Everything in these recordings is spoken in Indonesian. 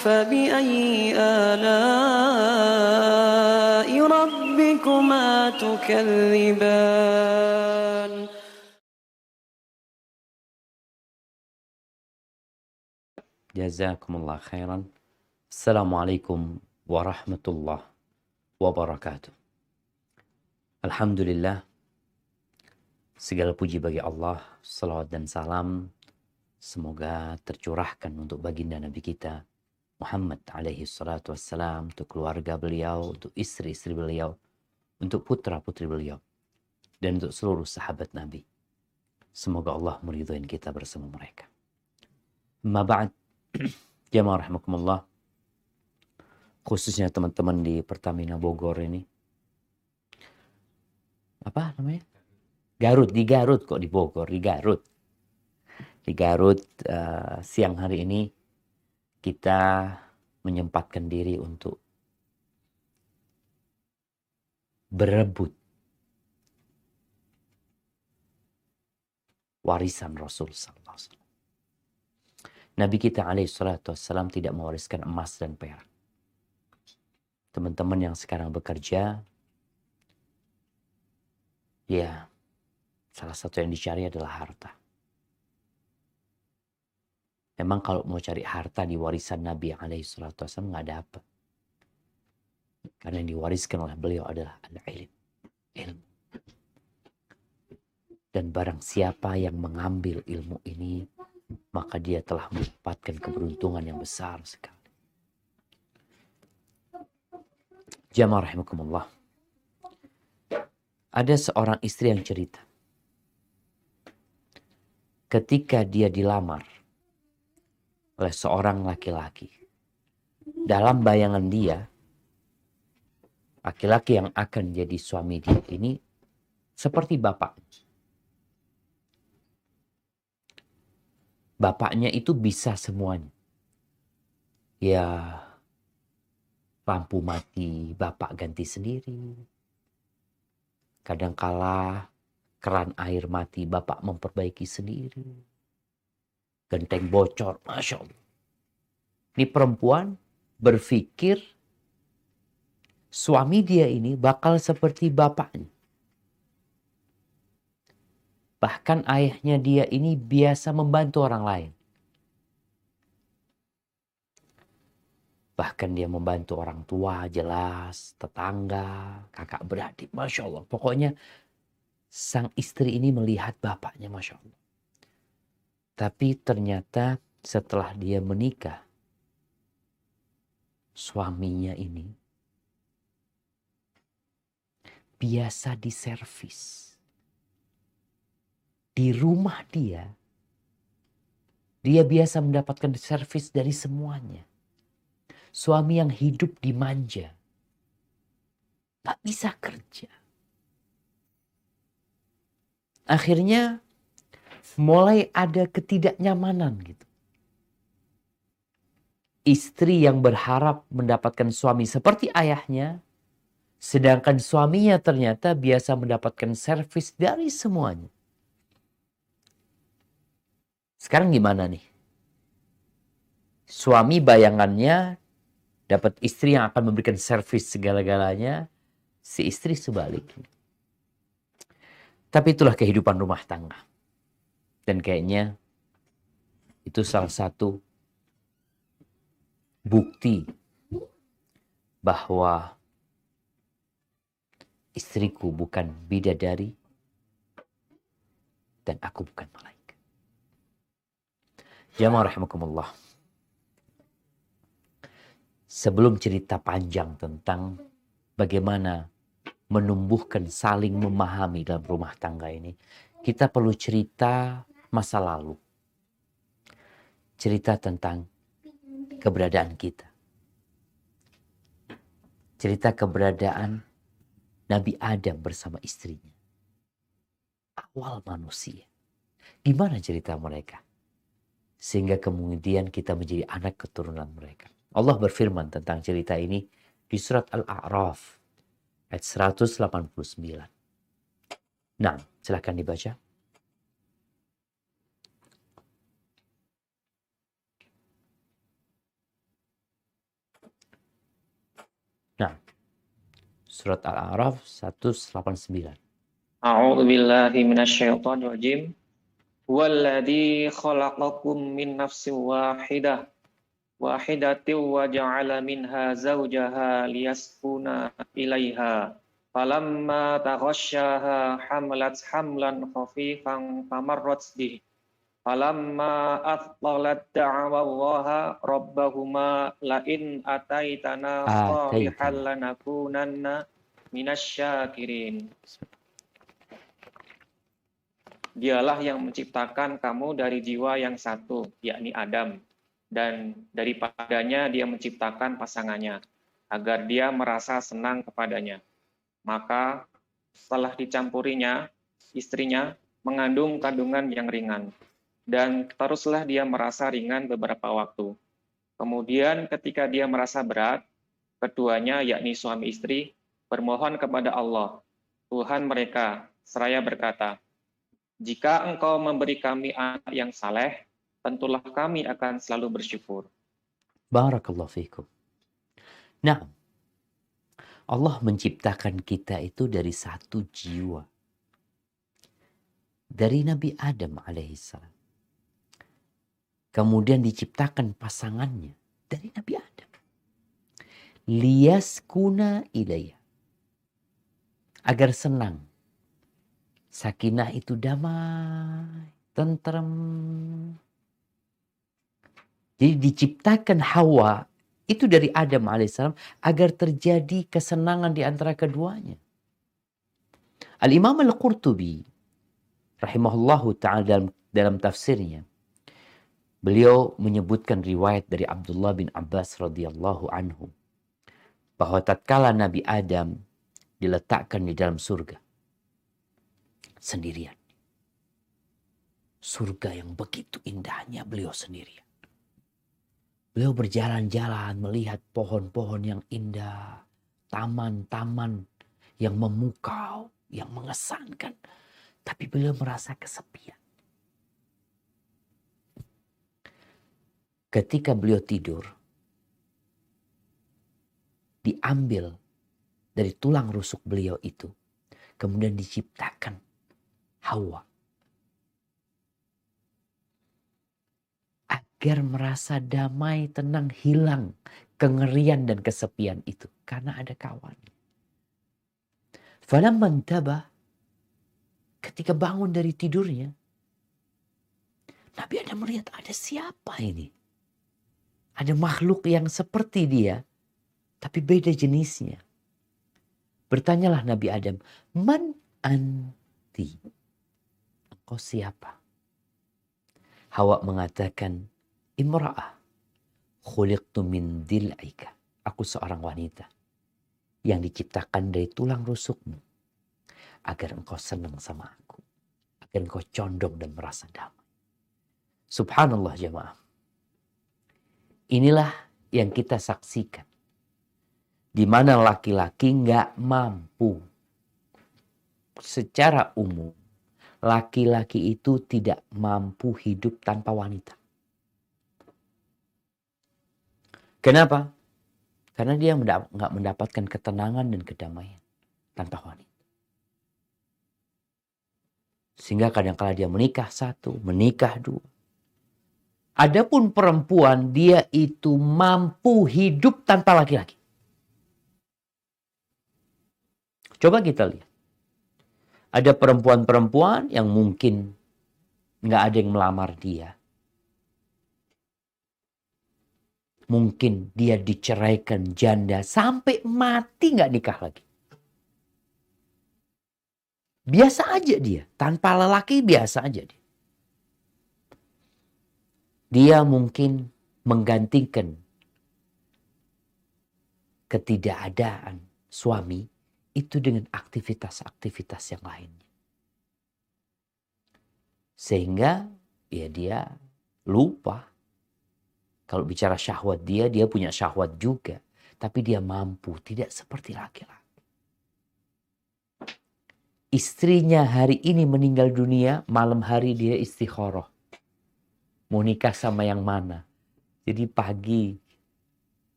فبأي آلاء ربكما تكذبان Jazakumullah khairan. Assalamualaikum warahmatullahi wabarakatuh. Alhamdulillah, segala puji bagi Allah, salawat dan salam semoga tercurahkan untuk baginda Nabi kita Muhammad alaihi salatu wassalam, untuk keluarga beliau, untuk istri-istri beliau, untuk putra-putri beliau, dan untuk seluruh sahabat Nabi. Semoga Allah meridhoin kita bersama mereka. Amma ba'd, jamaah rahimakumullah, khususnya teman-teman di Pertamina Bogor ini. Apa namanya? Garut, di Garut kok, di Bogor, di Garut. Di Garut, siang hari ini kita menyempatkan diri untuk berebut warisan Rasul sallallahu alaihi wasallam. Nabi kita alaihi salatu wassalam tidak mewariskan emas dan perak. Teman-teman yang sekarang bekerja, ya salah satu yang dicari adalah harta. Memang kalau mau cari harta di warisan Nabi alaihi salatu wassalam nggak dapat. Karena yang diwariskan oleh beliau adalah al-ilm, ilmu. Dan barang siapa yang mengambil ilmu ini, maka dia telah mendapatkan keberuntungan yang besar sekali. Jamaah rahimakumullah. Ada seorang istri yang cerita. Ketika dia dilamar oleh seorang laki-laki, dalam bayangan dia, laki-laki yang akan jadi suami dia ini seperti bapak. Bapaknya itu bisa semuanya. Ya, lampu mati, bapak ganti sendiri. Kadangkala keran air mati, bapak memperbaiki sendiri. Genteng bocor, Masya Allah. Ini perempuan berpikir suami dia ini bakal seperti bapaknya. Bahkan ayahnya dia ini biasa membantu orang lain. Bahkan dia membantu orang tua, jelas, tetangga, kakak beradik, Masya Allah. Pokoknya sang istri ini melihat bapaknya, Masya Allah. Tapi ternyata setelah dia menikah, suaminya ini biasa diservis. Di rumah dia biasa mendapatkan servis dari semuanya. Suami yang hidup dimanja. Gak bisa kerja. Akhirnya mulai ada ketidaknyamanan gitu. Istri yang berharap mendapatkan suami seperti ayahnya, sedangkan suaminya ternyata biasa mendapatkan servis dari semuanya. Sekarang gimana nih? Suami bayangannya dapat istri yang akan memberikan servis segala-galanya, si istri sebaliknya. Tapi itulah kehidupan rumah tangga. Dan kayaknya itu salah satu bukti bahwa istriku bukan bidadari dan aku bukan malaikat. Jamaah rahimakumullah. Sebelum cerita panjang tentang bagaimana menumbuhkan saling memahami dalam rumah tangga ini, kita perlu cerita masa lalu. Cerita tentang keberadaan kita. Cerita keberadaan Nabi Adam bersama istrinya. Awal manusia. Gimana cerita mereka? Sehingga kemudian kita menjadi anak keturunan mereka. Allah berfirman tentang cerita ini di surat Al-A'raf ayat 189. Nah, silakan dibaca. Surat Al-A'raf 189. A'udzu billahi minasyaitonir rajim. Huwallazi khalaqakum min nafsin wahidatin wa ja'ala minha zawjaha liyaskuna ilaiha. Falamma taghasyaha hamalat hamlan khafifan famarrat bihi. Falamma athqalat da'awallaha rabbahuma la in ataitana salihan lanakunanna minasyakirin. Dialah yang menciptakan kamu dari jiwa yang satu, yakni Adam, dan daripadanya dia menciptakan pasangannya, agar dia merasa senang kepadanya. Maka setelah dicampurinya, istrinya mengandung kandungan yang ringan, dan teruslah dia merasa ringan beberapa waktu. Kemudian ketika dia merasa berat, keduanya, yakni suami istri, bermohon kepada Allah, Tuhan mereka, seraya berkata, jika engkau memberi kami anak yang saleh, tentulah kami akan selalu bersyukur. Barakallahu fikum. Nah, Allah menciptakan kita itu dari satu jiwa. Dari Nabi Adam alaihissalam. Kemudian diciptakan pasangannya dari Nabi Adam. Liyaskuna ilayya. Agar senang. Sakinah itu damai, tentrem. Jadi diciptakan Hawa itu dari Adam alaihissalam agar terjadi kesenangan di antara keduanya. Al-Imam Al-Qurtubi rahimahullahu ta'ala dalam tafsirnya, beliau menyebutkan riwayat dari Abdullah bin Abbas radhiyallahu anhu bahwa tatkala Nabi Adam diletakkan di dalam surga sendirian. Surga yang begitu indahnya beliau sendirian. Beliau berjalan-jalan melihat pohon-pohon yang indah, taman-taman yang memukau, yang mengesankan. Tapi beliau merasa kesepian. Ketika beliau tidur, diambil dari tulang rusuk beliau itu, kemudian diciptakan Hawa. Agar merasa damai, tenang, hilang kengerian dan kesepian itu. Karena ada kawan. Falamma intabah, ketika bangun dari tidurnya, Nabi Adam melihat ada siapa ini? Ada makhluk yang seperti dia, tapi beda jenisnya. Bertanyalah Nabi Adam, man anti? Engkau siapa? Hawa mengatakan, imra'ah khuliqtu min dil'ika. Aku seorang wanita yang diciptakan dari tulang rusukmu agar engkau senang sama aku, agar engkau condong dan merasa damai. Subhanallah jemaah. Inilah yang kita saksikan. Di mana laki-laki nggak mampu. Secara umum, laki-laki itu tidak mampu hidup tanpa wanita. Kenapa? Karena dia nggak mendapatkan ketenangan dan kedamaian tanpa wanita. Sehingga kadang-kala dia menikah satu, menikah dua. Adapun perempuan, dia itu mampu hidup tanpa laki-laki. Coba kita lihat. Ada perempuan-perempuan yang mungkin nggak ada yang melamar dia. Mungkin dia diceraikan janda sampai mati nggak nikah lagi. Biasa aja dia, tanpa lelaki biasa aja dia. Dia mungkin menggantikan ketidakadaan suami itu dengan aktivitas-aktivitas yang lainnya. Sehingga ya dia lupa. Kalau bicara syahwat dia punya syahwat juga. Tapi dia mampu, tidak seperti laki-laki. Istrinya hari ini meninggal dunia, malam hari dia istikharah. Mau nikah sama yang mana? Jadi pagi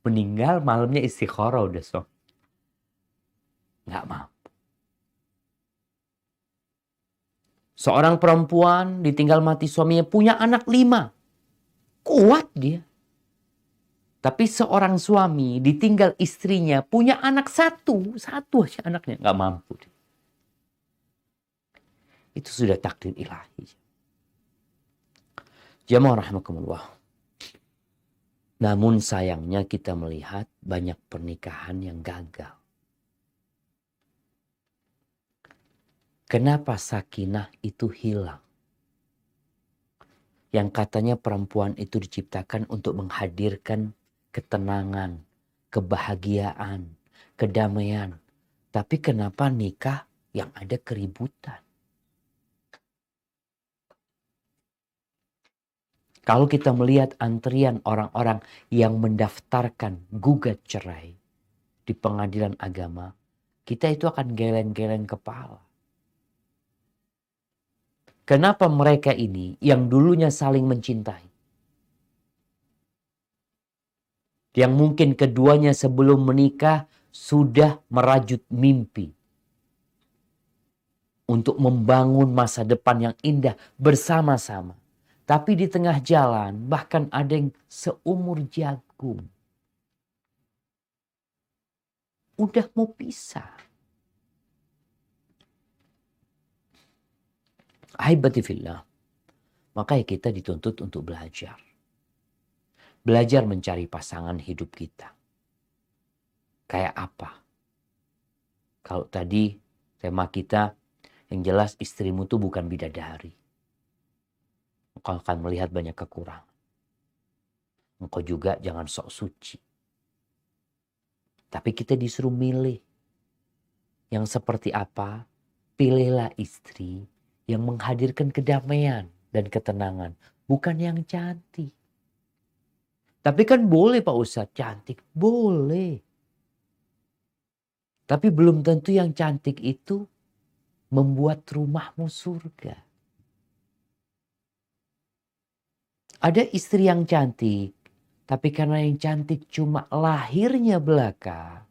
meninggal, malamnya istikharah udah so. Nggak mampu. Seorang perempuan ditinggal mati suaminya, punya anak 5. Kuat dia. Tapi seorang suami ditinggal istrinya, punya anak 1. 1 aja anaknya, nggak mampu. Itu sudah takdir ilahi. Jamaah rahimakumullah. Namun sayangnya kita melihat banyak pernikahan yang gagal. Kenapa sakinah itu hilang? Yang katanya perempuan itu diciptakan untuk menghadirkan ketenangan, kebahagiaan, kedamaian. Tapi kenapa nikah yang ada keributan? Kalau kita melihat antrian orang-orang yang mendaftarkan gugat cerai di pengadilan agama, kita itu akan geleng-geleng kepala. Kenapa mereka ini yang dulunya saling mencintai, yang mungkin keduanya sebelum menikah sudah merajut mimpi untuk membangun masa depan yang indah bersama-sama. Tapi di tengah jalan bahkan ada yang seumur jagung. Udah mau pisah. Ahibati fillah. Makanya kita dituntut untuk belajar. Belajar mencari pasangan hidup kita. Kayak apa? Kalau tadi tema kita yang jelas istrimu tuh bukan bidadari. Engkau akan melihat banyak kekurangan. Engkau juga jangan sok suci. Tapi kita disuruh milih. Yang seperti apa? Pilihlah istri yang menghadirkan kedamaian dan ketenangan. Bukan yang cantik. Tapi kan boleh Pak Ustadz cantik. Boleh. Tapi belum tentu yang cantik itu membuat rumahmu surga. Ada istri yang cantik, tapi karena yang cantik cuma lahirnya belaka,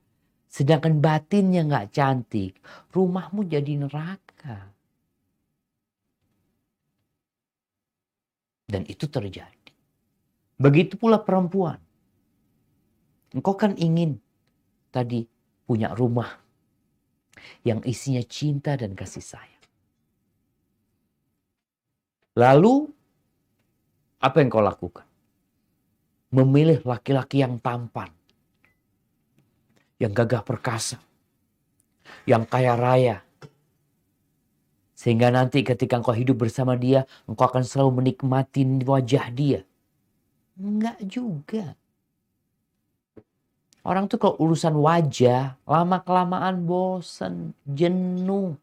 sedangkan batinnya nggak cantik, rumahmu jadi neraka. Dan itu terjadi. Begitu pula perempuan. Engkau kan ingin tadi punya rumah yang isinya cinta dan kasih sayang. Lalu apa yang kau lakukan? Memilih laki-laki yang tampan, yang gagah perkasa, yang kaya raya. Sehingga nanti ketika engkau hidup bersama dia, engkau akan selalu menikmati wajah dia. Enggak juga. Orang tuh kalau urusan wajah, lama-kelamaan bosan, jenuh.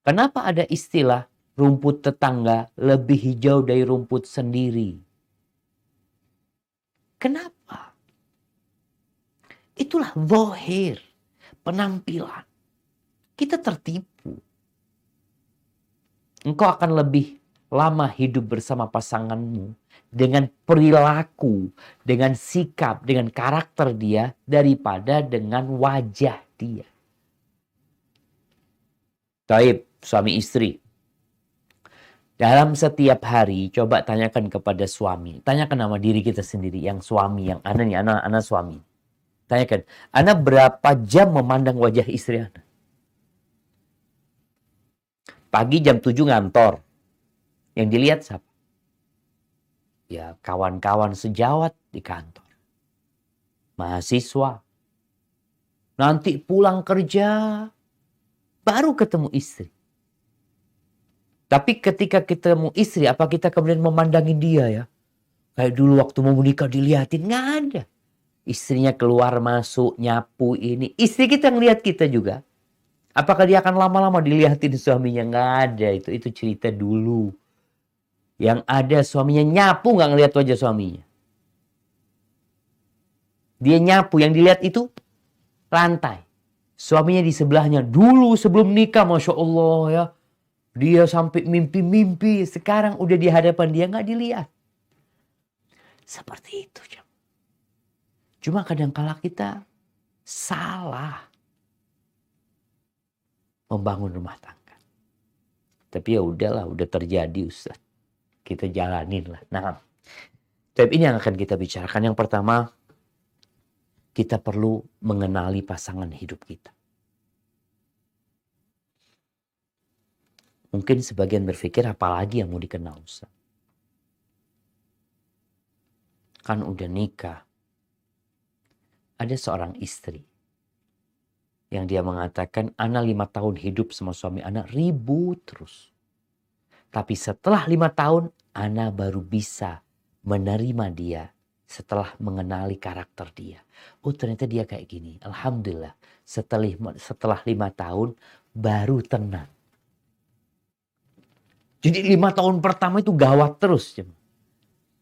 Kenapa ada istilah rumput tetangga lebih hijau dari rumput sendiri? Kenapa? Itulah zahir, penampilan. Kita tertipu. Engkau akan lebih lama hidup bersama pasanganmu dengan perilaku, dengan sikap, dengan karakter dia daripada dengan wajah dia. Taib, suami istri. Dalam setiap hari, coba tanyakan kepada suami. Tanyakan sama diri kita sendiri, yang suami, yang ana nih, ana suami. Tanyakan, ana berapa jam memandang wajah istri ana? Pagi jam 7 ngantor. Yang dilihat siapa? Ya kawan-kawan sejawat di kantor. Mahasiswa. Nanti pulang kerja, baru ketemu istri. Tapi ketika ketemu istri, apa kita kemudian memandangin dia ya? Kayak dulu waktu mau menikah dilihatin, nggak ada. Istrinya keluar masuk, nyapu ini. Istri kita ngelihat kita juga. Apakah dia akan lama-lama dilihatin suaminya? Nggak ada, itu cerita dulu. Yang ada suaminya nyapu nggak ngelihat wajah suaminya. Dia nyapu, yang dilihat itu lantai. Suaminya di sebelahnya. Dulu sebelum nikah, Masya Allah ya. Dia sampai mimpi-mimpi. Sekarang udah di hadapan dia nggak dilihat. Seperti itu. Cuma kadang-kala kita salah. membangun rumah tangga. Tapi ya udahlah, udah terjadi Ustaz. Kita jalanin lah. Nah, tapi ini yang akan kita bicarakan. Yang pertama, kita perlu mengenali pasangan hidup kita. Mungkin sebagian berpikir apalagi yang mau dikenal Ustaz. Kan udah nikah. Ada seorang istri yang dia mengatakan, ana 5 tahun hidup sama suami ana ribut terus. Tapi setelah 5 tahun, ana baru bisa menerima dia setelah mengenali karakter dia. Oh ternyata dia kayak gini. Alhamdulillah setelah 5 tahun baru tenang. Jadi 5 tahun pertama itu gawat terus.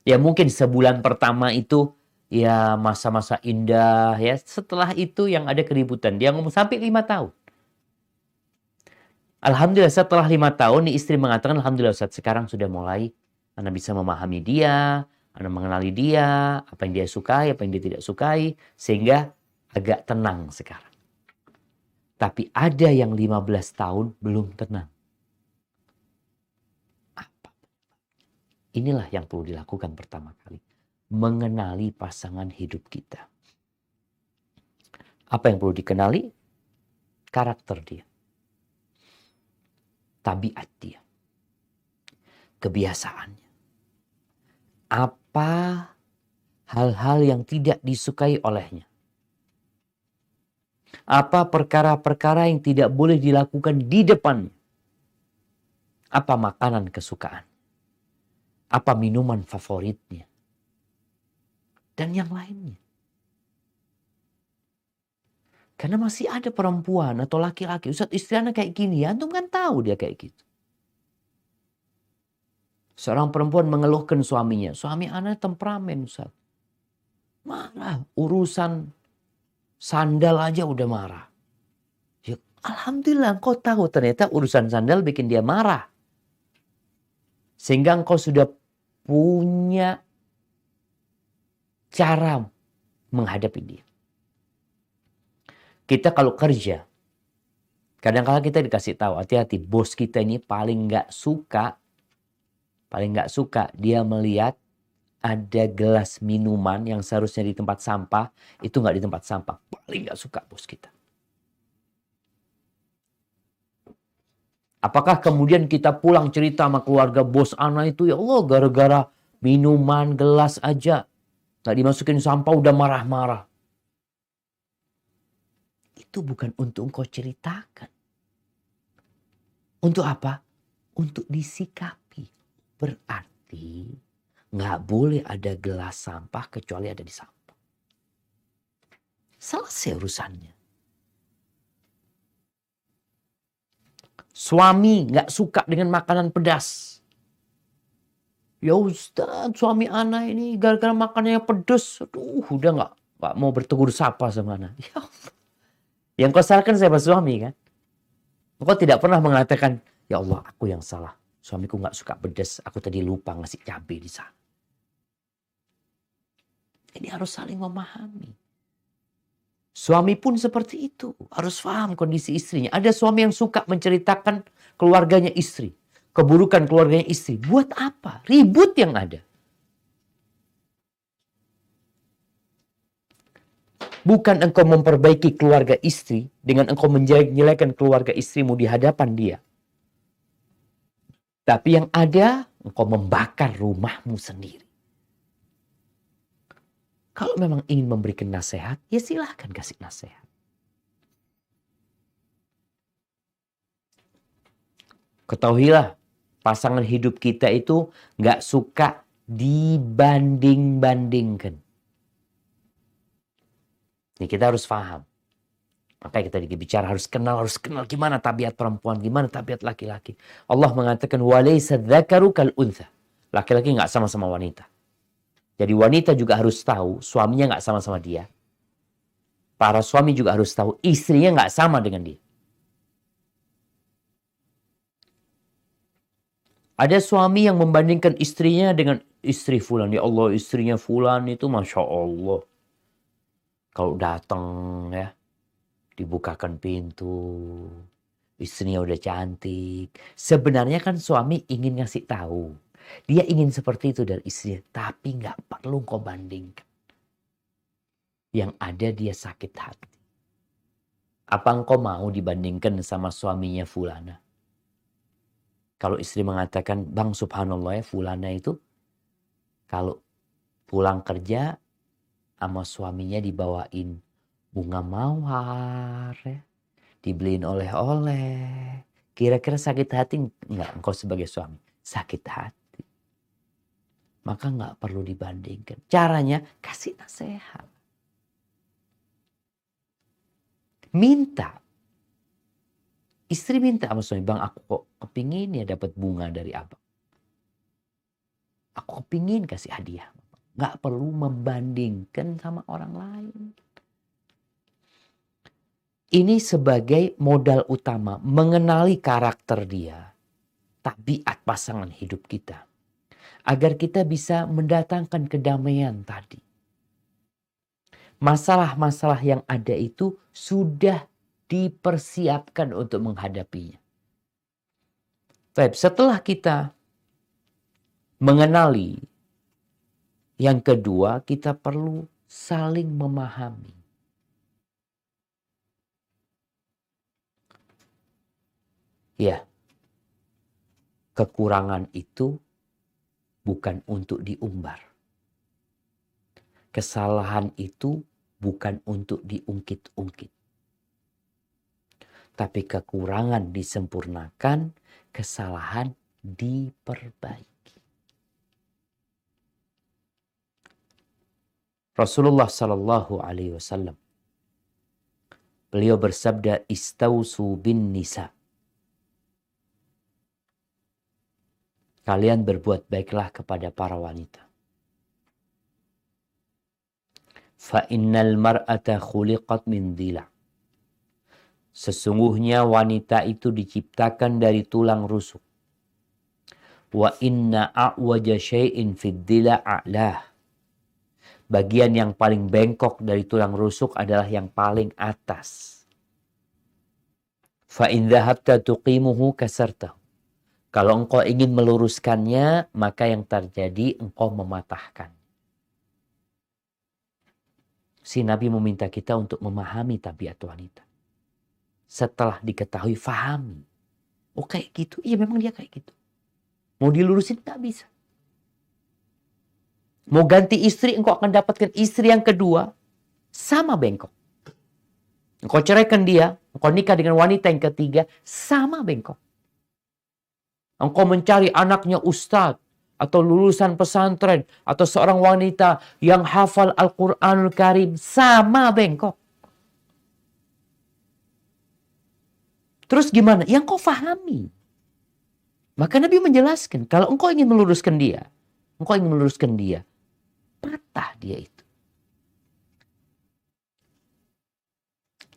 Ya mungkin sebulan pertama itu ya masa-masa indah ya. Setelah itu yang ada keributan. Dia ngomong sampai 5 tahun. Alhamdulillah setelah 5 tahun nih istri mengatakan, alhamdulillah Ustaz sekarang sudah mulai Anda bisa memahami dia, Anda mengenali dia, apa yang dia sukai, apa yang dia tidak sukai, sehingga agak tenang sekarang. Tapi ada yang 15 tahun belum tenang. Apa? Inilah yang perlu dilakukan pertama kali. Mengenali pasangan hidup kita. Apa yang perlu dikenali? Karakter dia. Tabiat dia. Kebiasaannya. Apa hal-hal yang tidak disukai olehnya. Apa perkara-perkara yang tidak boleh dilakukan di depannya. Apa makanan kesukaan. Apa minuman favoritnya. Dan yang lainnya. Karena masih ada perempuan atau laki-laki. Ustaz istri anak kayak gini ya. Antum kan tahu dia kayak gitu. Seorang perempuan mengeluhkan suaminya. Suami anak temperamen Ustaz. Marah. Urusan sandal aja udah marah. Ya, alhamdulillah engkau tahu ternyata urusan sandal bikin dia marah. Sehingga engkau sudah punya cara menghadapi dia. Kita kalau kerja, kadang-kadang kita dikasih tahu, hati-hati bos kita ini paling nggak suka dia melihat ada gelas minuman yang seharusnya di tempat sampah, itu nggak di tempat sampah. Paling nggak suka bos kita. Apakah kemudian kita pulang cerita sama keluarga bos anak itu, ya Allah gara-gara minuman gelas aja nggak dimasukin sampah udah marah-marah. Itu bukan untuk engkau ceritakan. Untuk apa? Untuk disikapi. Berarti nggak boleh ada gelas sampah kecuali ada di sampah. Selesai urusannya. Suami nggak suka dengan makanan pedas. Ya Ustaz, suami anak ini gara-gara makanannya pedas. Aduh, udah nggak mau bertegur sapa sama anak. Ya Allah. Yang kau salahkan siapa? Suami kan? Kau tidak pernah mengatakan, ya Allah aku yang salah. Suamiku nggak suka pedas. Aku tadi lupa ngasih cabai di sana. Jadi harus saling memahami. Suami pun seperti itu. Harus paham kondisi istrinya. Ada suami yang suka menceritakan keluarganya istri. Keburukan keluarganya istri. Buat apa? Ribut yang ada. Bukan engkau memperbaiki keluarga istri dengan engkau menjelek-jelekan keluarga istrimu di hadapan dia. Tapi yang ada, engkau membakar rumahmu sendiri. Kalau memang ingin memberikan nasihat, ya silahkan kasih nasihat. Ketahuilah, pasangan hidup kita itu gak suka dibanding-bandingkan. Ini kita harus paham. Makanya kita bicara harus kenal gimana tabiat perempuan, gimana tabiat laki-laki. Allah mengatakan walaysa dzakaru kal untha. Laki-laki enggak sama-sama wanita. Jadi wanita juga harus tahu suaminya enggak sama-sama dia. Para suami juga harus tahu istrinya enggak sama dengan dia. Ada suami yang membandingkan istrinya dengan istri fulan. Ya Allah, istrinya fulan itu Masya Allah. Kalau datang ya, dibukakan pintu, Istrinya udah cantik. Sebenarnya kan suami ingin ngasih tahu. Dia ingin seperti itu dari istrinya. Tapi nggak perlu kau bandingkan. Yang ada dia sakit hati. Apa engkau mau dibandingkan sama suaminya fulana? Kalau istri mengatakan, Bang subhanallah ya fulana itu. Kalau pulang kerja sama suaminya dibawain bunga mawar ya. Dibeliin oleh-oleh. Kira-kira sakit hati enggak engkau sebagai suami? Sakit hati. Maka enggak perlu dibandingkan. Caranya kasih nasihat. Minta. Istri minta sama suami, Bang aku kok kepingin ya dapat bunga dari abang. Aku kepingin kasih hadiah. Enggak perlu membandingkan sama orang lain. Ini sebagai modal utama mengenali karakter dia, tabiat pasangan hidup kita. Agar kita bisa mendatangkan kedamaian tadi. Masalah-masalah yang ada itu sudah dipersiapkan untuk menghadapinya. Baik, setelah kita mengenali, yang kedua kita perlu saling memahami. Ya, kekurangan itu bukan untuk diumbar. Kesalahan itu bukan untuk diungkit-ungkit. Tapi kekurangan disempurnakan, kesalahan diperbaiki. Rasulullah Sallallahu Alaihi Wasallam, beliau bersabda, "Istausu bin nisa." Kalian berbuat baiklah kepada para wanita. Fa innal mar'ata khuliqat min dhila. Sesungguhnya wanita itu diciptakan dari tulang rusuk. Wa inna a'waja syai'in fid dhila a'lah. Bagian yang paling bengkok dari tulang rusuk adalah yang paling atas. Fa in dhahabta tuqimuhu kasartahu. Kalau engkau ingin meluruskannya, maka yang terjadi engkau mematahkan. Si Nabi meminta kita untuk memahami tabiat wanita. Setelah diketahui, fahami. Oh kayak gitu? Iya memang dia kayak gitu. Mau dilurusin gak bisa. Mau ganti istri, engkau akan dapatkan istri yang kedua. Sama bengkok. Engkau ceraikan dia, engkau nikah dengan wanita yang ketiga, sama bengkok. Engkau mencari anaknya ustadz, atau lulusan pesantren, atau seorang wanita yang hafal Al-Quranul Karim, sama bengkok. Terus gimana? Yang kau fahami. Maka Nabi menjelaskan, kalau engkau ingin meluruskan dia, patah dia itu.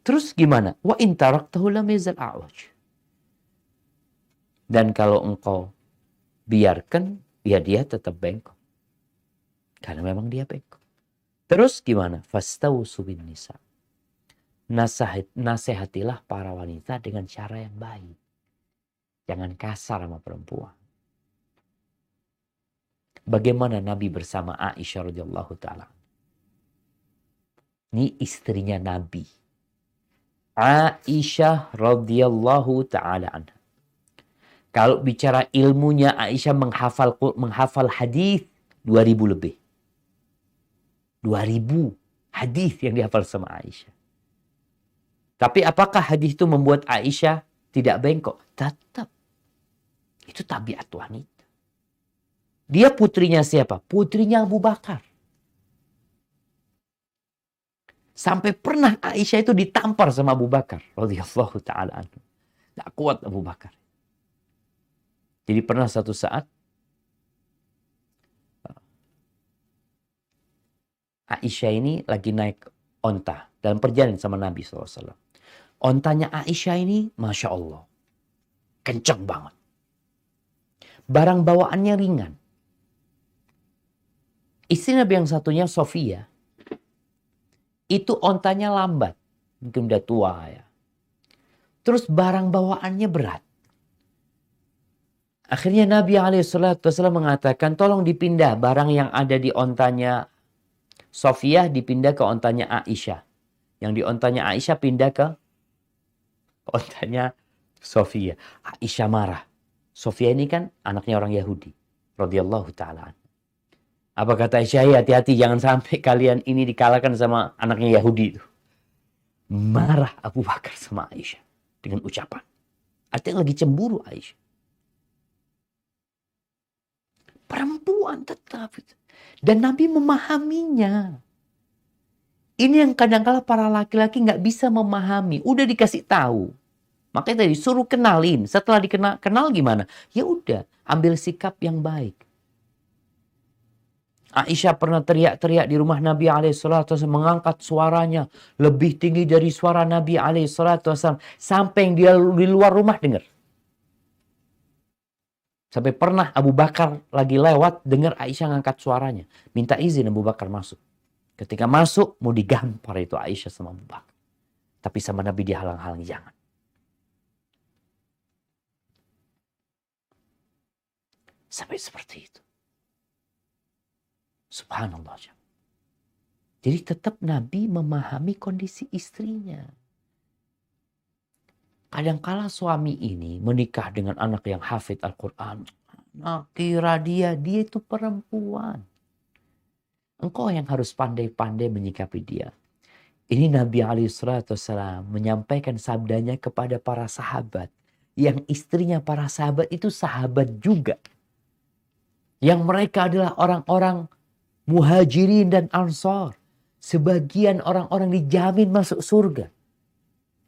Terus gimana? Wa in taraktahu lam yazal a'waj. Dan kalau engkau biarkan, ya dia tetap bengkok. Karena memang dia bengkok. Terus gimana? Fastausu bin nisa. Nasihatilah para wanita dengan cara yang baik. Jangan kasar sama perempuan. Bagaimana Nabi bersama Aisyah radhiyallahu ta'ala. Ini istrinya Nabi. Aisyah radhiyallahu ta'ala anha. Kalau bicara ilmunya, Aisyah menghafal hadis 2000 lebih. 2000 hadis yang dihafal sama Aisyah. Tapi apakah hadis itu membuat Aisyah tidak bengkok? Tetap. Itu tabiat wanita. Dia putrinya siapa? Putrinya Abu Bakar. Sampai pernah Aisyah itu ditampar sama Abu Bakar radhiyallahu ta'ala anhu. Gak kuat Abu Bakar. Jadi pernah satu saat Aisyah ini lagi naik onta dalam perjalanan sama Nabi SAW. Ontanya Aisyah ini Masya Allah. Kenceng banget. Barang bawaannya ringan. Istri Nabi yang satunya Sofia. Itu ontanya lambat. Mungkin udah tua ya. Terus barang bawaannya berat. Akhirnya Nabi SAW mengatakan, tolong dipindah barang yang ada di ontanya Sofiyah dipindah ke ontanya Aisyah. Yang di ontanya Aisyah pindah ke ontanya Sofiyah. Aisyah marah. Sofiyah ini kan anaknya orang Yahudi. Radhiyallahu ta'ala. Apa kata Aisyah? Hati-hati jangan sampai kalian ini dikalahkan sama anaknya Yahudi itu. Marah Abu Bakar sama Aisyah dengan ucapan. Artinya lagi cemburu Aisyah. Perempuan tetap. Dan Nabi memahaminya. Ini yang kadang-kala para laki-laki nggak bisa memahami. Udah dikasih tahu. Makanya tadi suruh kenalin. Setelah kenal gimana? Ya udah, ambil sikap yang baik. Aisyah pernah teriak-teriak di rumah Nabi SAW, mengangkat suaranya lebih tinggi dari suara Nabi SAW, sampai yang dia di luar rumah dengar. Sampai pernah Abu Bakar lagi lewat, dengar Aisyah ngangkat suaranya. Minta izin Abu Bakar masuk. Ketika masuk, mau digampar itu Aisyah sama Abu Bakar. Tapi sama Nabi dihalang-halang, jangan. Sampai seperti itu. Subhanallah. Jadi tetap Nabi memahami kondisi istrinya. Kadangkala suami ini menikah dengan anak yang hafid Al-Quran. Nah, kira dia itu perempuan. Engkau yang harus pandai-pandai menyikapi dia. Ini Nabi SAW menyampaikan sabdanya kepada para sahabat. Yang istrinya para sahabat itu sahabat juga. Yang mereka adalah orang-orang muhajirin dan ansar. Sebagian orang-orang dijamin masuk surga.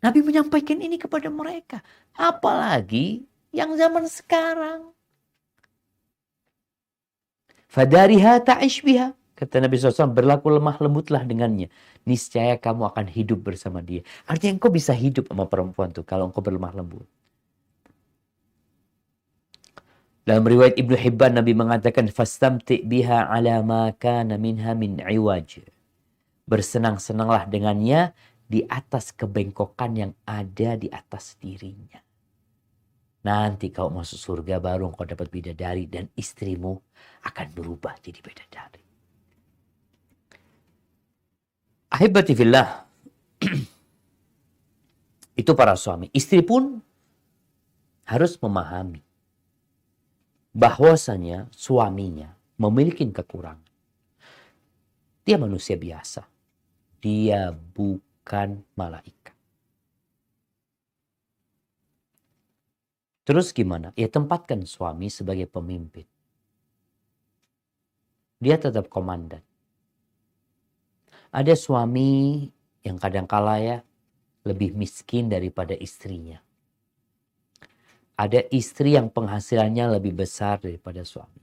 Nabi menyampaikan ini kepada mereka. Apalagi yang zaman sekarang. Fadariha ta'ish biha. Kata Nabi SAW, berlaku lemah lembutlah dengannya. Niscaya kamu akan hidup bersama dia. Artinya engkau bisa hidup sama perempuan tuh kalau engkau berlemah lembut. Dalam riwayat Ibnu Hibban, Nabi mengatakan, fastamti' biha ala ma kana minha min iwaj. Bersenang-senanglah dengannya di atas kebengkokan yang ada di atas dirinya. Nanti kau masuk surga baru kau dapat bidadari dan istrimu akan berubah jadi bidadari. Ahibati fillah. Itu para suami. Istri pun harus memahami bahwasanya suaminya memiliki kekurangan. Dia manusia biasa. Dia bukan malaikat. Terus gimana? Ya tempatkan suami sebagai pemimpin. Dia tetap komandan. Ada suami yang kadangkala ya lebih miskin daripada istrinya. Ada istri yang penghasilannya lebih besar daripada suami.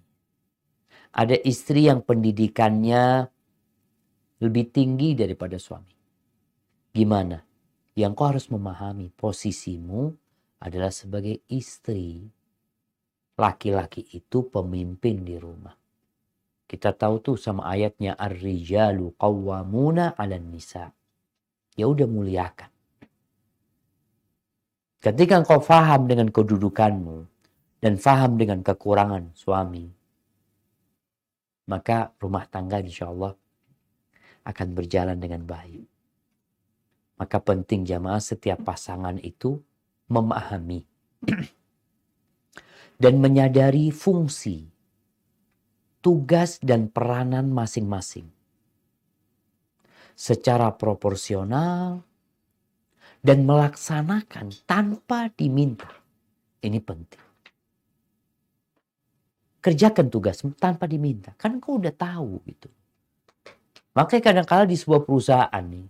Ada istri yang pendidikannya lebih tinggi daripada suami. Gimana? Yang kau harus memahami posisimu adalah sebagai istri. Laki-laki itu pemimpin di rumah. Kita tahu tuh sama ayatnya ar-rijalu qawwamuna 'alan nisa. Ya udah muliakan. Ketika engkau faham dengan kedudukanmu dan faham dengan kekurangan suami, maka rumah tangga insyaallah akan berjalan dengan baik. Maka penting jamaah setiap pasangan itu memahami dan menyadari fungsi, tugas dan peranan masing-masing secara proporsional dan melaksanakan tanpa diminta. Ini penting. Kerjakan tugasmu tanpa diminta. Kan kau udah tahu gitu. Makanya kadang-kala di sebuah perusahaan nih,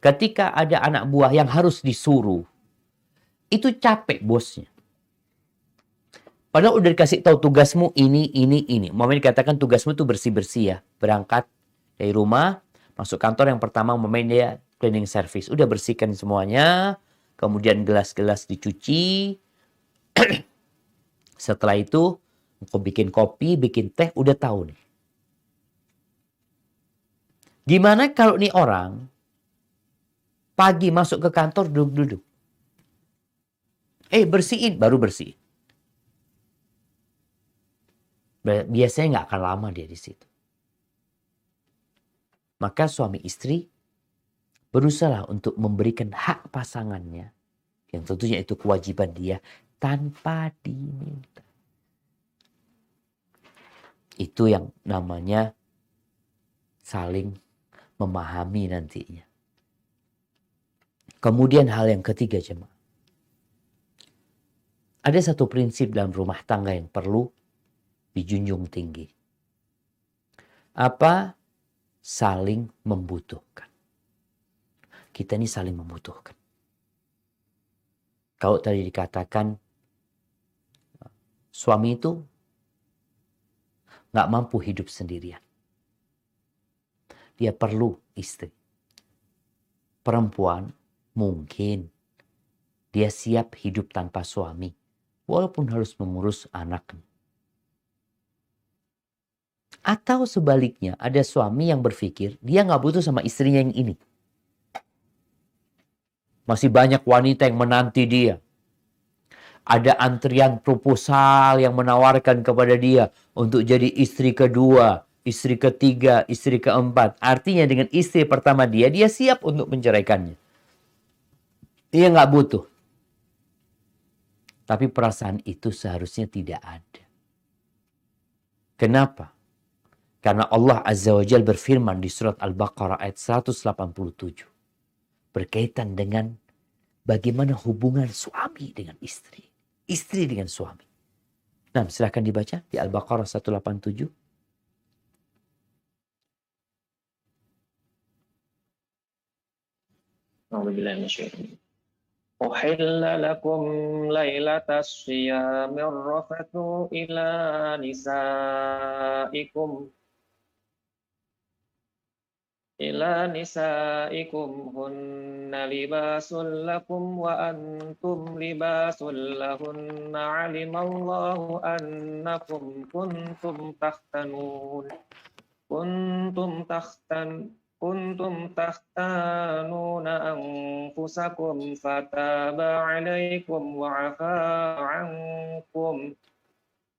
ketika ada anak buah yang harus disuruh, itu capek bosnya. Padahal udah dikasih tahu tugasmu ini. Umpamanya dikatakan tugasmu tuh bersih-bersih ya. Berangkat dari rumah, masuk kantor yang pertama umpamanya dia cleaning service. Udah bersihkan semuanya. Kemudian gelas-gelas dicuci. Setelah itu, engkau bikin kopi, bikin teh, udah tahu nih. Gimana kalau nih orang pagi masuk ke kantor duduk-duduk. Bersihin, baru bersihin. Biasanya nggak akan lama dia di situ. Maka suami istri berusaha untuk memberikan hak pasangannya, yang tentunya itu kewajiban dia, tanpa diminta. Itu yang namanya saling memahami nantinya. Kemudian hal yang ketiga, jemaah. Ada satu prinsip dalam rumah tangga yang perlu dijunjung tinggi. Apa? Saling membutuhkan. Kita ini saling membutuhkan. Kalau tadi dikatakan suami itu nggak mampu hidup sendirian. Dia perlu istri. Perempuan mungkin dia siap hidup tanpa suami, walaupun harus mengurus anaknya. Atau sebaliknya, ada suami yang berpikir dia nggak butuh sama istrinya yang ini. Masih banyak wanita yang menanti dia. Ada antrian proposal yang menawarkan kepada dia untuk jadi istri kedua, istri ketiga, istri keempat. Artinya dengan istri pertama dia siap untuk menceraikannya. Dia nggak butuh. Tapi perasaan itu seharusnya tidak ada. Kenapa? Karena Allah Azza wa Jalla berfirman di surat Al-Baqarah ayat 187. Berkaitan dengan bagaimana hubungan suami dengan istri. Istri dengan suami. Nah, silahkan dibaca di Al-Baqarah 187. Uhilla lakum lailatas siyamir rafathu ila nisaikum hunna libasul lakum wa antum libasul lahunna alimallahu annakum kuntum takhtanuna anfusakum fataba alaikum wa afa ankum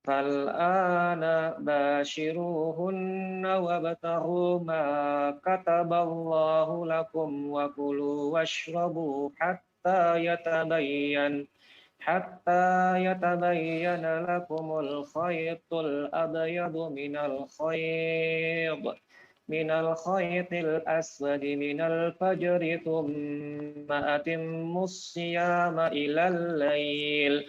fal'ana bashiruhunna wabtaghu ma kataballahu lakum wa kulu washrabu hatta yatabayyana lakumul khaytul abyadu minal khaytil aswadi minal fajri thumma atimmus siyama ilal lail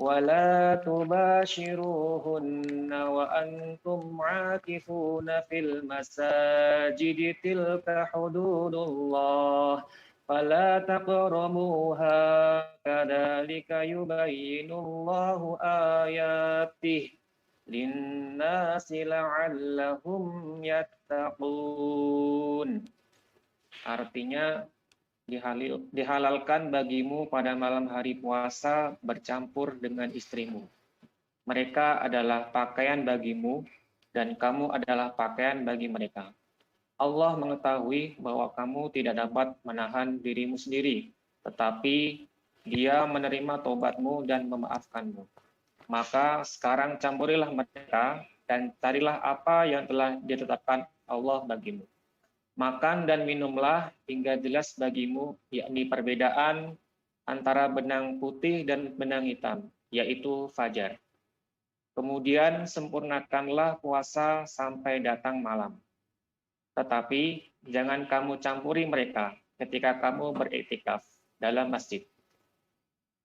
wa la tubashiruhunna wa antum aakifuna fil masajidi tilka hududullah fala taqrabuha kadzalika yubayyinullahu ayatihi linnasi la'allahum yattaqun. Artinya dihalalkan bagimu pada malam hari puasa bercampur dengan istrimu. Mereka adalah pakaian bagimu dan kamu adalah pakaian bagi mereka. Allah mengetahui bahwa kamu tidak dapat menahan dirimu sendiri, tetapi Dia menerima tobatmu dan memaafkanmu. Maka sekarang campurilah mereka dan carilah apa yang telah ditetapkan Allah bagimu. Makan dan minumlah hingga jelas bagimu, yakni perbedaan antara benang putih dan benang hitam, yaitu fajar. Kemudian sempurnakanlah puasa sampai datang malam. Tetapi jangan kamu campuri mereka ketika kamu beriktikaf dalam masjid.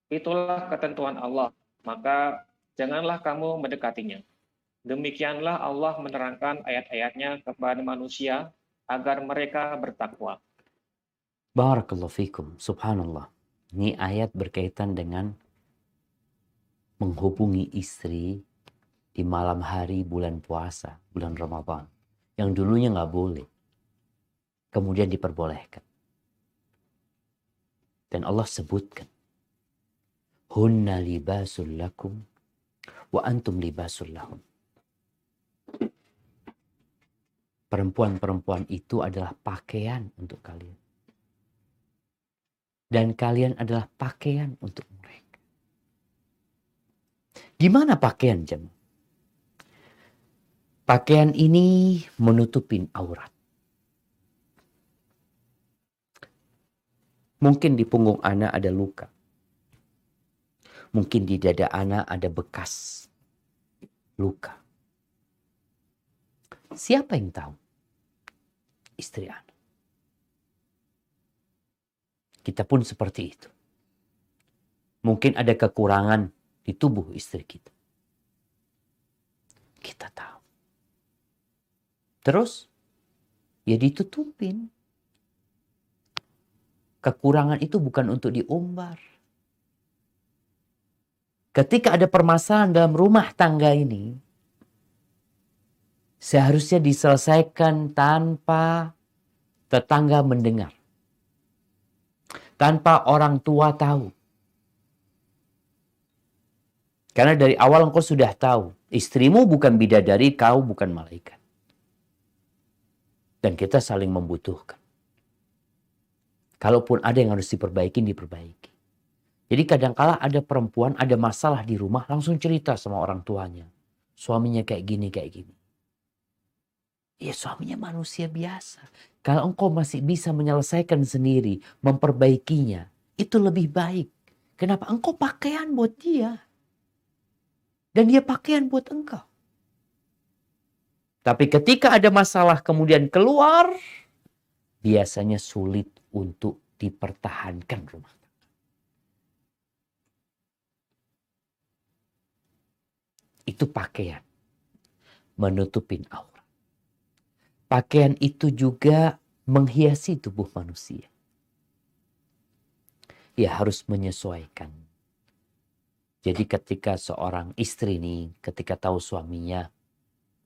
Itulah ketentuan Allah, maka janganlah kamu mendekatinya. Demikianlah Allah menerangkan ayat-ayatnya kepada manusia agar mereka bertakwa. Barakallahu fikum. Subhanallah. Ini ayat berkaitan dengan menghubungi istri di malam hari bulan puasa, bulan Ramadan. Yang dulunya nggak boleh. Kemudian diperbolehkan. Dan Allah sebutkan. Hunna libasul lakum wa antum libasul lahum. Perempuan-perempuan itu adalah pakaian untuk kalian. Dan kalian adalah pakaian untuk mereka. Gimana pakaian jemaah? Pakaian ini menutupin aurat. Mungkin di punggung anak ada luka. Mungkin di dada anak ada bekas luka. Siapa yang tahu? Istri anak. Kita pun seperti itu. Mungkin ada kekurangan di tubuh istri kita. Kita tahu. Terus, ya ditutupin. Kekurangan itu bukan untuk diumbar. Ketika ada permasalahan dalam rumah tangga ini, seharusnya diselesaikan tanpa tetangga mendengar. Tanpa orang tua tahu. Karena dari awal engkau sudah tahu, istrimu bukan bidadari, kau bukan malaikat. Dan kita saling membutuhkan. Kalaupun ada yang harus diperbaiki, diperbaiki. Jadi kadangkala ada perempuan, ada masalah di rumah, langsung cerita sama orang tuanya. Suaminya kayak gini, kayak gini. Ya suaminya manusia biasa. Kalau engkau masih bisa menyelesaikan sendiri, memperbaikinya, itu lebih baik. Kenapa? Engkau pakaian buat dia. Dan dia pakaian buat engkau. Tapi ketika ada masalah kemudian keluar, biasanya sulit untuk dipertahankan rumah tangga. Itu pakaian. Menutupin aurat. Pakaian itu juga menghiasi tubuh manusia. Ya harus menyesuaikan. Jadi ketika seorang istri nih, ketika tahu suaminya,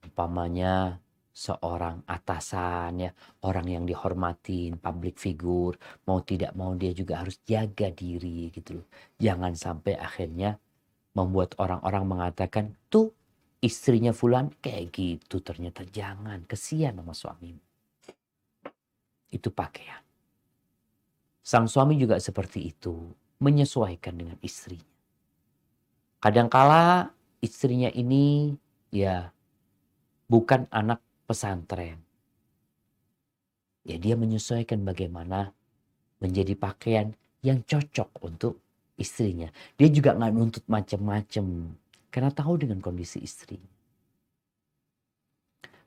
umpamanya seorang atasan ya, orang yang dihormatin, public figure, mau tidak mau dia juga harus jaga diri gitu loh. Jangan sampai akhirnya membuat orang-orang mengatakan, tuh istrinya fulan kayak gitu, ternyata jangan, kesian sama suamimu. Itu pakaian. Sang suami juga seperti itu, menyesuaikan dengan istrinya. Kadangkala istrinya ini ya bukan anak pesantren. Ya dia menyesuaikan bagaimana menjadi pakaian yang cocok untuk istrinya. Dia juga nggak nuntut macam-macam karena tahu dengan kondisi istrinya.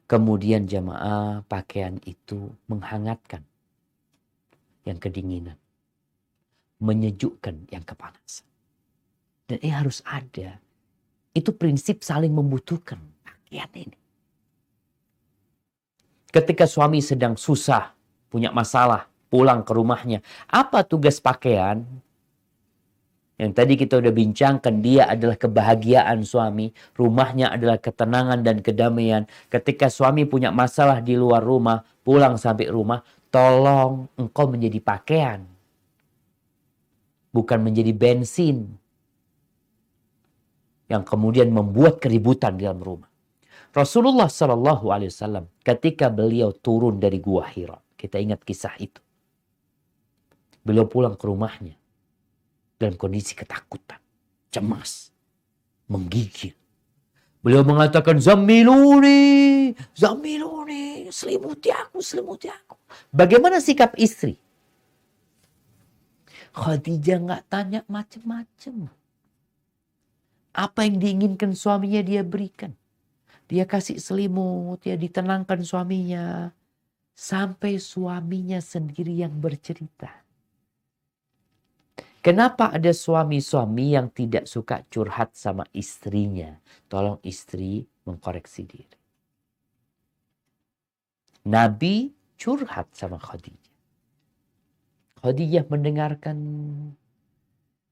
Kemudian jamaah, pakaian itu menghangatkan yang kedinginan, menyejukkan yang kepanasan. Dan ini harus ada. Itu prinsip saling membutuhkan pakaian ini. Ketika suami sedang susah, punya masalah, pulang ke rumahnya. Apa tugas pakaian? Yang tadi kita udah bincangkan, dia adalah kebahagiaan suami. Rumahnya adalah ketenangan dan kedamaian. Ketika suami punya masalah di luar rumah, pulang sampai rumah, tolong engkau menjadi pakaian. Bukan menjadi bensin. Yang kemudian membuat keributan di dalam rumah. Rasulullah SAW ketika beliau turun dari Gua Hira, kita ingat kisah itu. Beliau pulang ke rumahnya dalam kondisi ketakutan, cemas, menggigil. Beliau mengatakan, Zammiluni, Zammiluni, selimuti aku, selimuti aku. Bagaimana sikap istri? Khadijah nggak tanya macam-macam. Apa yang diinginkan suaminya dia berikan. Dia kasih selimut, dia ditenangkan suaminya. Sampai suaminya sendiri yang bercerita. Kenapa ada suami-suami yang tidak suka curhat sama istrinya? Tolong istri mengkoreksi diri. Nabi curhat sama Khadijah. Khadijah mendengarkan.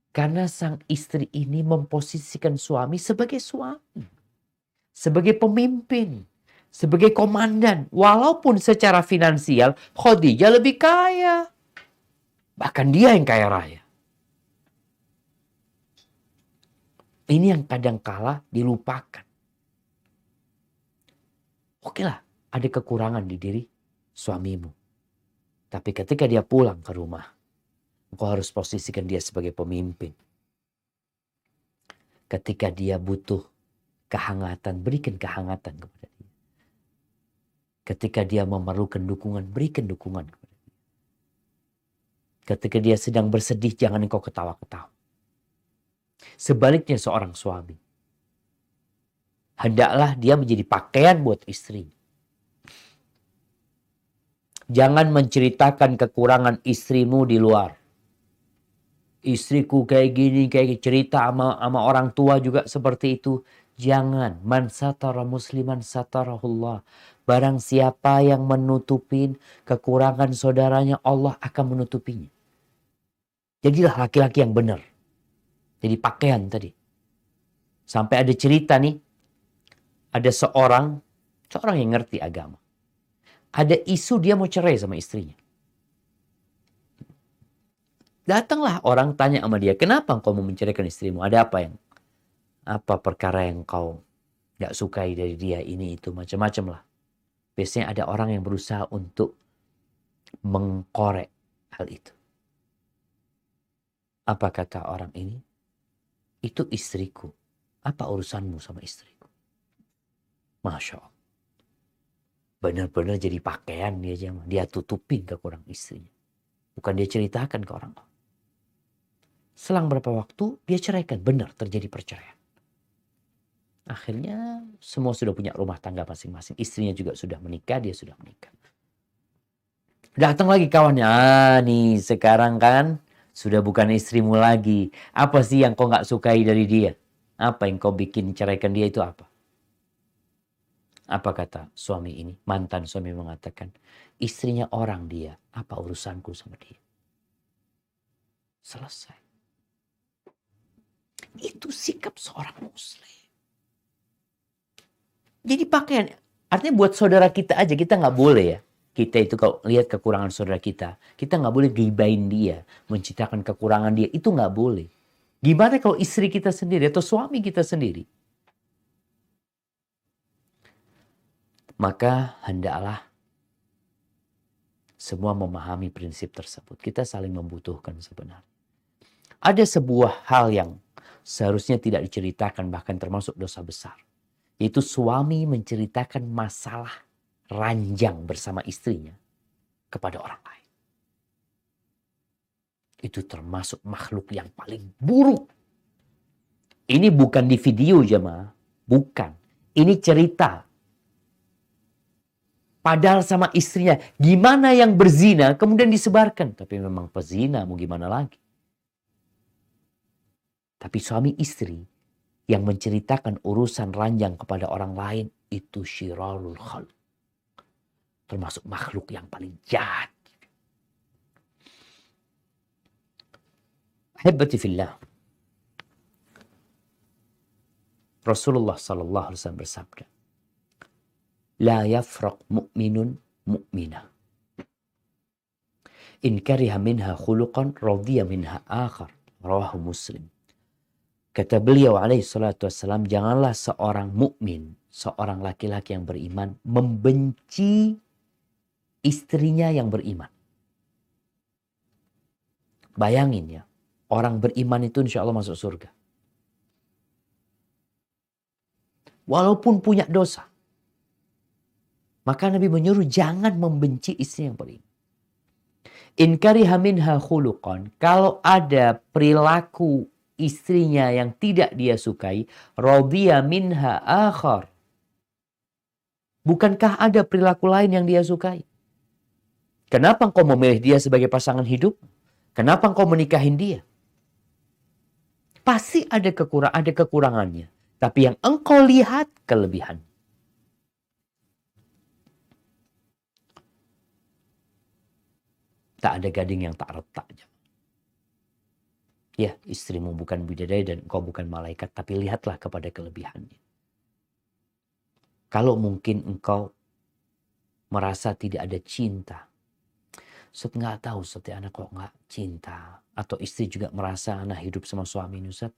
Karena sang istri ini memposisikan suami sebagai suami. Sebagai pemimpin. Sebagai komandan. Walaupun secara finansial Khadijah lebih kaya. Bahkan dia yang kaya raya. Ini yang kadangkala dilupakan. Oke lah, ada kekurangan di diri suamimu. Tapi ketika dia pulang ke rumah, engkau harus posisikan dia sebagai pemimpin. Ketika dia butuh kehangatan, berikan kehangatan kepada dia. Ketika dia memerlukan dukungan, berikan dukungan kepada dia. Ketika dia sedang bersedih, jangan engkau ketawa-ketawa. Sebaliknya seorang suami, hendaklah dia menjadi pakaian buat istri. Jangan menceritakan kekurangan istrimu di luar. Istriku kayak gini, cerita sama orang tua juga seperti itu. Jangan. Man satara musliman satarahullah. Barang siapa yang menutupin kekurangan saudaranya, Allah akan menutupinya. Jadilah laki-laki yang benar. Jadi pakaian tadi. Sampai ada cerita nih. Ada seorang yang ngerti agama. Ada isu dia mau cerai sama istrinya. Datanglah orang tanya sama dia, kenapa engkau mau menceraikan istrimu? Ada apa perkara yang kau gak sukai dari dia, ini itu macam-macam lah. Biasanya ada orang yang berusaha untuk mengkorek hal itu. Apa kata orang ini? Itu istriku. Apa urusanmu sama istriku? Masya Allah. Benar-benar jadi pakaian dia tutupin kekurangan istrinya. Bukan dia ceritakan ke orang. Selang berapa waktu dia ceraikan. Benar terjadi perceraian. Akhirnya semua sudah punya rumah tangga masing-masing. Istrinya juga sudah menikah, dia sudah menikah. Datang lagi kawannya. Nih sekarang kan sudah bukan istrimu lagi. Apa sih yang kau gak sukai dari dia? Apa yang kau bikin ceraikan dia itu apa? Apa kata suami ini? Mantan suami mengatakan, istrinya orang dia. Apa urusanku sama dia? Selesai. Itu sikap seorang muslim. Jadi pakaian, artinya buat saudara kita aja, kita nggak boleh ya. Kita itu kalau lihat kekurangan saudara kita nggak boleh gibain dia, menciptakan kekurangan dia, itu nggak boleh. Gimana kalau istri kita sendiri atau suami kita sendiri? Maka hendaklah semua memahami prinsip tersebut. Kita saling membutuhkan sebenarnya. Ada sebuah hal yang seharusnya tidak diceritakan, bahkan termasuk dosa besar. Yaitu suami menceritakan masalah ranjang bersama istrinya kepada orang lain. Itu termasuk makhluk yang paling buruk. Ini bukan di video jemaah. Bukan. Ini cerita. Padahal sama istrinya. Gimana yang berzina kemudian disebarkan. Tapi memang pezina mau gimana lagi. Tapi suami istri yang menceritakan urusan ranjang kepada orang lain. Itu syirarul khalq. Termasuk makhluk yang paling jahat. Ahibati fillah. Rasulullah sallallahu alaihi wasallam bersabda, la yafraq mu'minun mu'minah. In kariha minha khuluqan radiya minha akhar. Rawahu Muslim. Kata beliau alaihi salatu wassalam, janganlah seorang mukmin, seorang laki-laki yang beriman membenci istrinya yang beriman. Bayangin ya, orang beriman itu insya Allah masuk surga. Walaupun punya dosa. Maka Nabi menyuruh jangan membenci istri yang beriman. In kariha minha khuluqan. Kalau ada perilaku istrinya yang tidak dia sukai. Radiya minha akhar. Bukankah ada perilaku lain yang dia sukai? Kenapa engkau memilih dia sebagai pasangan hidup? Kenapa engkau menikahin dia? Pasti ada kekurangannya. Tapi yang engkau lihat kelebihan. Tak ada gading yang tak retak. Ya, istrimu bukan bidadari dan engkau bukan malaikat. Tapi lihatlah kepada kelebihannya. Kalau mungkin engkau merasa tidak ada cinta. Ustaz nggak tahu, Ustaz anak kok nggak cinta. Atau istri juga merasa anak hidup sama suami ini, Ustaz.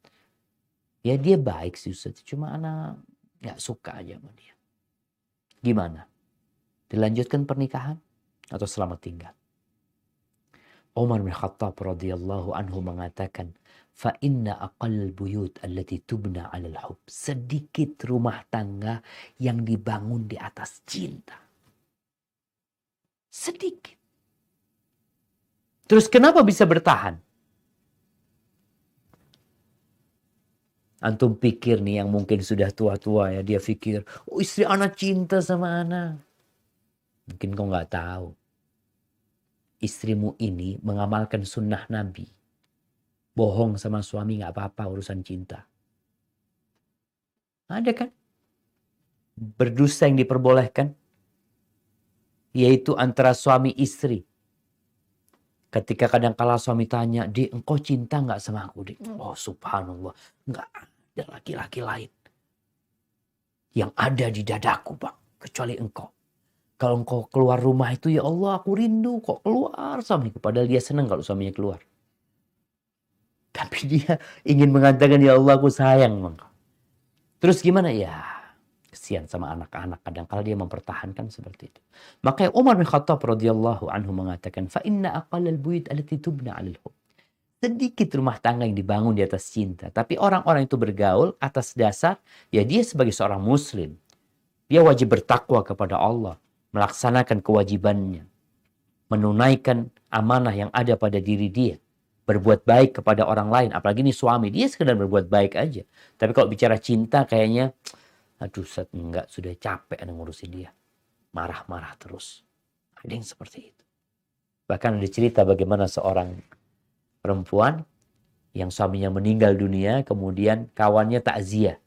Ya dia baik sih Ustaz. Cuma anak nggak suka aja sama dia. Gimana? Dilanjutkan pernikahan? Atau selamat tinggal? Umar bin Khattab radhiyallahu anhu mengatakan, Fa inna aqal buyut allati tubna 'alal hub. Sedikit rumah tangga yang dibangun di atas cinta. Sedikit. Terus kenapa bisa bertahan? Antum pikir nih yang mungkin sudah tua-tua ya, dia pikir, oh istri anak cinta sama anak. Mungkin kau nggak tahu. Istrimu ini mengamalkan sunnah Nabi. Bohong sama suami nggak apa-apa urusan cinta. Ada kan? Berdusta yang diperbolehkan. Yaitu antara suami istri. Ketika kadang-kala suami tanya, "Dik, engkau cinta nggak sama aku, Dik?" Oh subhanallah. Nggak ada laki-laki lain yang ada di dadaku, Bang. Kecuali engkau. Kalau engkau keluar rumah itu, ya Allah aku rindu kok keluar suamiku. Padahal dia senang kalau suaminya keluar. Tapi dia ingin mengatakan, ya Allah aku sayang engkau. Terus gimana? Ya kesian sama anak-anak. Kadang-kala dia mempertahankan seperti itu. Makanya Umar bin Khattab radhiyallahu anhu mengatakan, fa inna aqallal buyut allati tubna 'alal hub. Sedikit rumah tangga yang dibangun di atas cinta. Tapi orang-orang itu bergaul atas dasar, ya dia sebagai seorang muslim. Dia wajib bertakwa kepada Allah. Melaksanakan kewajibannya. Menunaikan amanah yang ada pada diri dia. Berbuat baik kepada orang lain. Apalagi ini suami. Dia sekedar berbuat baik aja. Tapi kalau bicara cinta kayaknya, aduh enggak, sudah capek ada ngurusin dia. Marah-marah terus. Ada yang seperti itu. Bahkan ada cerita bagaimana seorang perempuan yang suaminya meninggal dunia, kemudian kawannya takziah.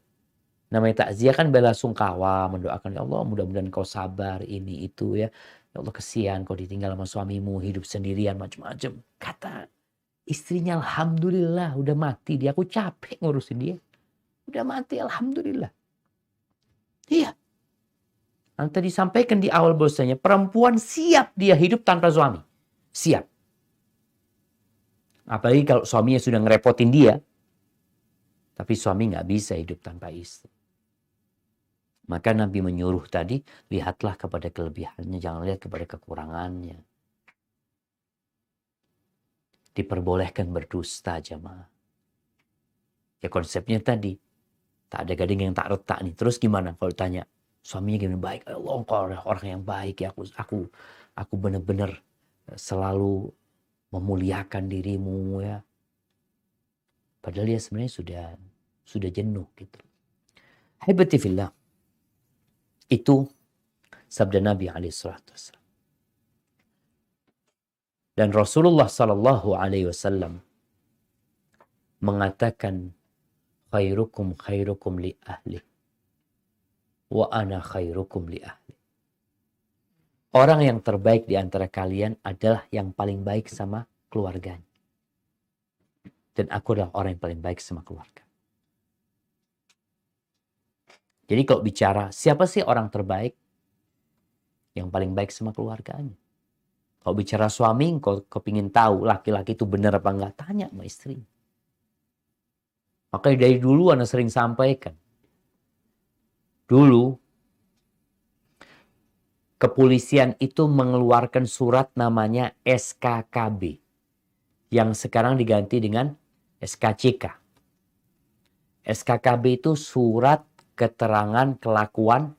Namanya takziah kan bela sungkawa, mendoakan, ya Allah mudah-mudahan kau sabar, ini itu ya. Ya Allah kesian kau ditinggal sama suamimu, hidup sendirian, macam-macam. Kata istrinya, alhamdulillah udah mati dia, aku capek ngurusin dia. Udah mati, alhamdulillah. Iya. Nanti disampaikan di awal bahwasanya perempuan siap dia hidup tanpa suami. Siap. Apalagi kalau suaminya sudah ngerepotin dia. Tapi suami nggak bisa hidup tanpa istri. Maka Nabi menyuruh tadi, lihatlah kepada kelebihannya, jangan lihat kepada kekurangannya. Diperbolehkan berdusta jamaah. Ya konsepnya tadi, tak ada gading yang tak retak nih. Terus gimana kalau tanya, suaminya gimana? Baik, Allah engkau orang yang baik ya, aku benar-benar selalu memuliakan dirimu ya. Padahal dia sebenarnya sudah jenuh gitu. Haibati fillah. Itu sabda Nabi SAW. Dan Rasulullah SAW mengatakan, khairukum li ahli. Wa ana khairukum li ahli. Orang yang terbaik di antara kalian adalah yang paling baik sama keluarganya. Dan aku adalah orang yang paling baik sama keluarga. Jadi kalau bicara siapa sih orang terbaik? Yang paling baik sama keluarganya. Kalau bicara suami, kau kepingin tahu laki-laki itu benar apa enggak, tanya sama istri. Makanya dari dulu Anda sering sampaikan. Dulu kepolisian itu mengeluarkan surat namanya SKKB. Yang sekarang diganti dengan SKCK. SKKB itu surat keterangan kelakuan.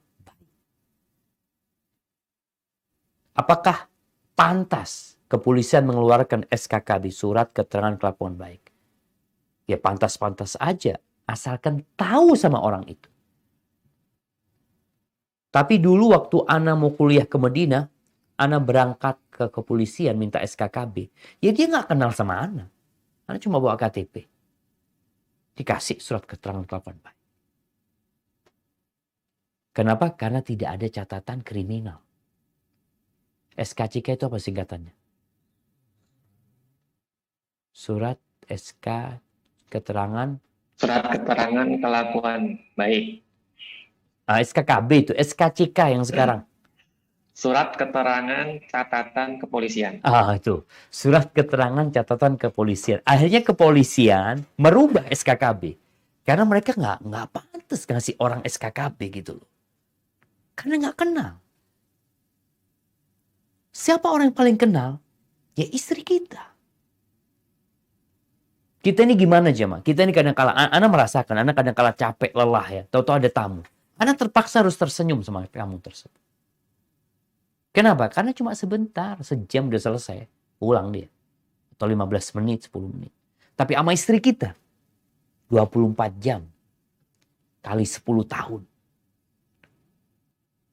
Apakah pantas kepolisian mengeluarkan SKKB, surat keterangan kelakuan baik? Ya pantas-pantas aja, asalkan tahu sama orang itu. Tapi dulu waktu Ana mau kuliah ke Madinah, Ana berangkat ke kepolisian minta SKKB. Ya dia nggak kenal sama Ana. Ana cuma bawa KTP. Dikasih surat keterangan kelakuan baik. Kenapa? Karena tidak ada catatan kriminal. SKCK itu apa singkatannya? Surat keterangan kelakuan baik. SKKB itu, SKCK yang sekarang. Surat keterangan catatan kepolisian. Itu. Surat keterangan catatan kepolisian. Akhirnya kepolisian merubah SKKB. Karena mereka nggak pantas ngasih orang SKKB gitu loh. Karena nggak kenal. Siapa orang yang paling kenal? Ya istri kita. Kita ini gimana jemaah? Kita ini kadang-kala, Ana merasakan, Ana kadang-kala capek, lelah ya. Tahu-tahu ada tamu. Ana terpaksa harus tersenyum sama tamu tersebut. Kenapa? Karena cuma sebentar, sejam udah selesai. Pulang dia. Atau 15 menit, 10 menit. Tapi sama istri kita, 24 jam. Kali 10 tahun.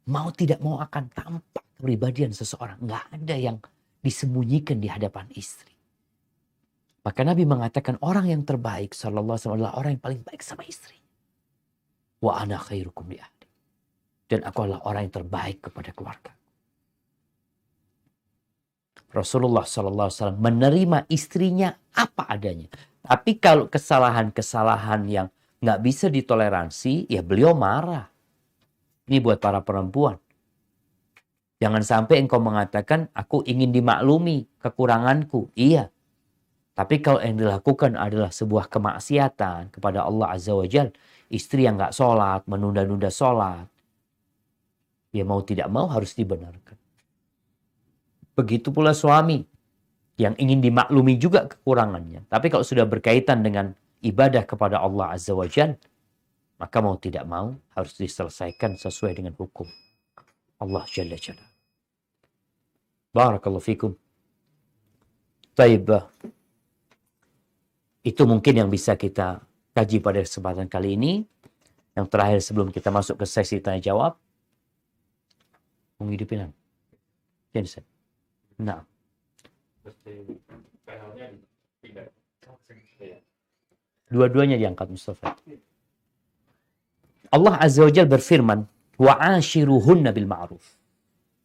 Mau tidak mau akan tampak kepribadian seseorang. Nggak ada yang disembunyikan di hadapan istri. Maka Nabi mengatakan orang yang terbaik sallallahu alaihi wasallam adalah orang yang paling baik sama istri. Wa ana khairukum li ahli. Dan aku adalah orang yang terbaik kepada keluarga. Rasulullah sallallahu alaihi wasallam menerima istrinya apa adanya. Tapi kalau kesalahan-kesalahan yang nggak bisa ditoleransi, ya beliau marah. Ini buat para perempuan. Jangan sampai engkau mengatakan, aku ingin dimaklumi kekuranganku. Iya. Tapi kalau yang dilakukan adalah sebuah kemaksiatan kepada Allah Azza wa Jal, istri yang nggak sholat, menunda-nunda sholat, ya mau tidak mau harus dibenarkan. Begitu pula suami yang ingin dimaklumi juga kekurangannya. Tapi kalau sudah berkaitan dengan ibadah kepada Allah Azza wa Jal, maka mau tidak mau harus diselesaikan sesuai dengan hukum Allah Jalla Jalla. Barakallahu fikum. Taib. Itu mungkin yang bisa kita kaji pada kesempatan kali ini. Yang terakhir sebelum kita masuk ke sesi tanya jawab. Menghidupin. Nah. Dua-duanya diangkat Mustafa. Allah Azza wa Jalla berfirman, wa'ashiruhunna bil ma'ruf.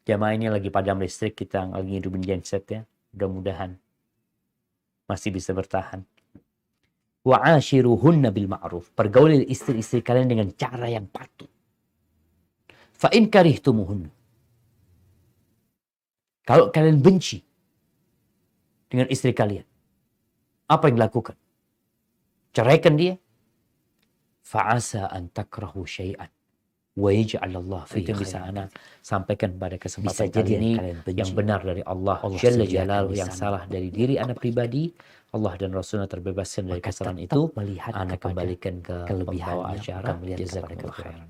Jamaah ini lagi padam listrik, kita lagi hidupin genset ya. Mudah-mudahan masih bisa bertahan. Wa'ashiruhunna bil ma'ruf. Pergauli istri-istri kalian dengan cara yang patut. Fa in karihtumuhunna. Kalau kalian benci dengan istri kalian, apa yang dilakukan? Ceraikan dia. Fa'asa an takrahu syai'an wa yaj'alallahu fihi. Itu bisa ana sampaikan pada kesempatan kali ini yang benar dari Allah Jalla Jalaluhu, yang salah dari diri ana pribadi. Allah dan Rasulnya terbebaskan dari kesalahan itu. Ana kembalikan ke kelebihan acara. Jazakallahu khairan.